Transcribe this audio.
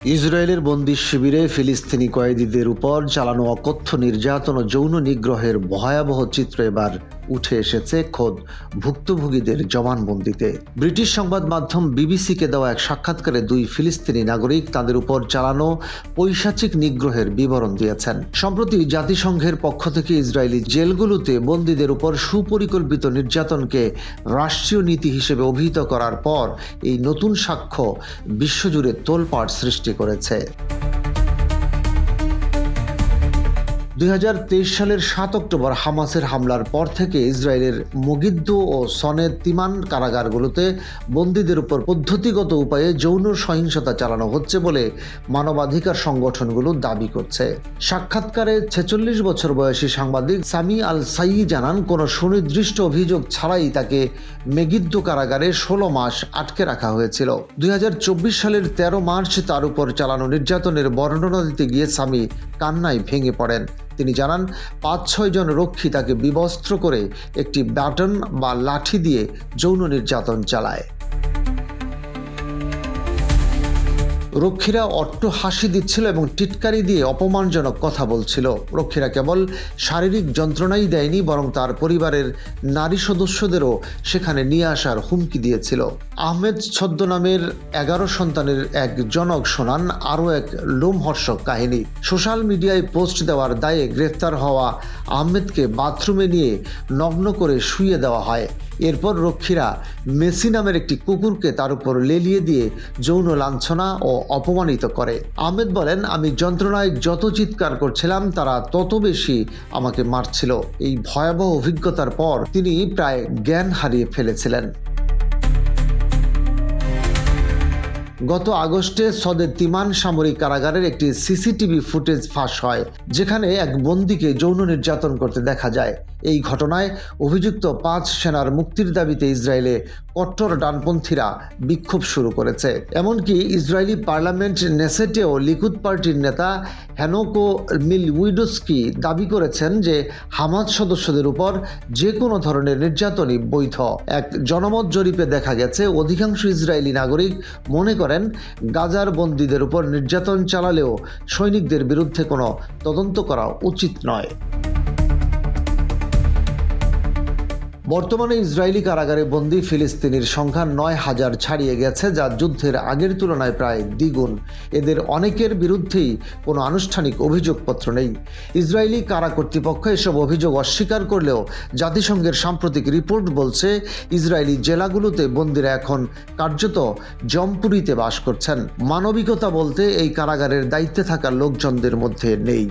ইসরায়েলের বন্দি শিবিরে ফিলিস্তিনি কয়েদিদের উপর চালানো অকথ্য নির্যাতন ও যৌন নিগ্রহের ভয়াবহ চিত্র এবার উঠে এসেছে খোদ ভুক্তভোগীদের জবানবন্দিতে। ব্রিটিশ সংবাদ মাধ্যম বিবিসিকে দেওয়া এক সাক্ষাৎকারে দুই ফিলিস্তিনি নাগরিক তাদের উপর চালানো পৈশাচিক নিগ্রহের বিবরণ দিয়েছেন। সম্প্রতি জাতিসংঘের পক্ষ থেকে ইসরায়েলি জেলগুলোতে বন্দীদের উপর সুপরিকল্পিত নির্যাতনকে রাষ্ট্রীয় নীতি হিসেবে অভিহিত করার পর এই নতুন সাক্ষ্য বিশ্বজুড়ে তোলপাড় সৃষ্টি করেছে। 2023 সালের 7 অক্টোবর হামাসের হামলার পর থেকে ইসরায়েলের মগিদ্দো ও সনে তিমান কারাগারগুলোতে বন্দীদের উপর পদ্ধতিগত উপায়ে যৌন সহিংসতা চালানো হচ্ছে বলে মানবাধিকার সংগঠনগুলো দাবি করছে। সাক্ষাৎকারে 46 বছর বয়সী সাংবাদিক সামি আল সাইয়ি জানান, কোনো সুনির্দিষ্ট অভিযোগ ছাড়াই তাকে মেগিদ্দো কারাগারে 16 মাস আটকে রাখা হয়েছিল। 2024 সালের 13 মার্চ তার উপর চালানো নির্যাতনের বর্ণনা দিতে গিয়ে সামি কান্নায় ভেঙে পড়েন। তিনি জানান, 5-6 জন রক্ষী তাকে বিবস্ত্র করে একটি ব্যাটন বা লাঠি দিয়ে যৌন নির্যাতন চালায়। রক্ষীরা অট্ট হাসি দিচ্ছিল এবং টিটকারি দিয়ে অপমানজনক কথা বলছিল। রক্ষীরা কেবল শারীরিক যন্ত্রণাই দেয়নি, বরং তার পরিবারের নারী সদস্যদেরও সেখানে নিয়ে আসার হুমকি দিয়েছিল। আহমেদ ছদ্মনামের 11 সন্তানের এক জনক শোনান আরও এক লোমহর্ষক কাহিনী। সোশ্যাল মিডিয়ায় পোস্ট দেওয়ার দায়ে গ্রেফতার হওয়া আহমেদকে বাথরুমে নিয়ে নগ্ন করে শুইয়ে দেওয়া হয়। এরপর রক্ষীরা মেসি নামের একটি কুকুরকে তার উপর লেলিয়ে দিয়ে যৌন লাঞ্ছনা ও অপমানিত করে। আহমেদ বলেন, আমি যন্ত্রণায় যত চিৎকার করছিলাম তারা তত বেশি আমাকে মারছিল। এই ভয়াবহ অভিজ্ঞতার পর তিনি প্রায় জ্ঞান হারিয়ে ফেলেছিলেন। গত আগস্টে সদে তিমান সামরিক কারাগারের একটি সিসিটিভি ফুটেজ ফাঁস হয়, যেখানে এক বন্দীকে যৌন নির্যাতন করতে দেখা যায়। এই ঘটনায় অভিযুক্ত 5 সেনার মুক্তির দাবিতে ইসরায়েলে কট্টর ডানপন্থীরা বিক্ষোভ শুরু করেছে। এমনকি ইসরায়েলি পার্লামেন্ট নেসেটেও লিকুদ পার্টির নেতা হেনোকো মিলউইডস্কি দাবি করেছেন যে হামাস সদস্যদের উপর যে কোনো ধরনের নির্যাতনই বৈধ। এক জনমত জরিপে দেখা গেছে, অধিকাংশ ইসরায়েলি নাগরিক মনে করেন গাজার বন্দীদের উপর নির্যাতন চালালেও সৈনিকদের বিরুদ্ধে কোনো তদন্ত করা উচিত নয়। বর্তমানে ইসরায়েলি কারাগারে বন্দী ফিলিস্তিনির সংখ্যা 9,000 ছাড়িয়ে গেছে, যা যুদ্ধের আগের তুলনায় প্রায় দ্বিগুণ। এদের অনেকের বিরুদ্ধেই কোনো আনুষ্ঠানিক অভিযোগপত্র নেই। ইসরায়েলি কারা কর্তৃপক্ষ এসব অভিযোগ অস্বীকার করলেও জাতিসংঘের সাম্প্রতিক রিপোর্ট বলছে, ইসরায়েলি জেলাগুলোতে বন্দীরা এখন কার্যত জমপুরিতে বাস করছেন। মানবিকতা বলতে এই কারাগারের দায়িত্বে থাকা লোকজনদের মধ্যে নেই।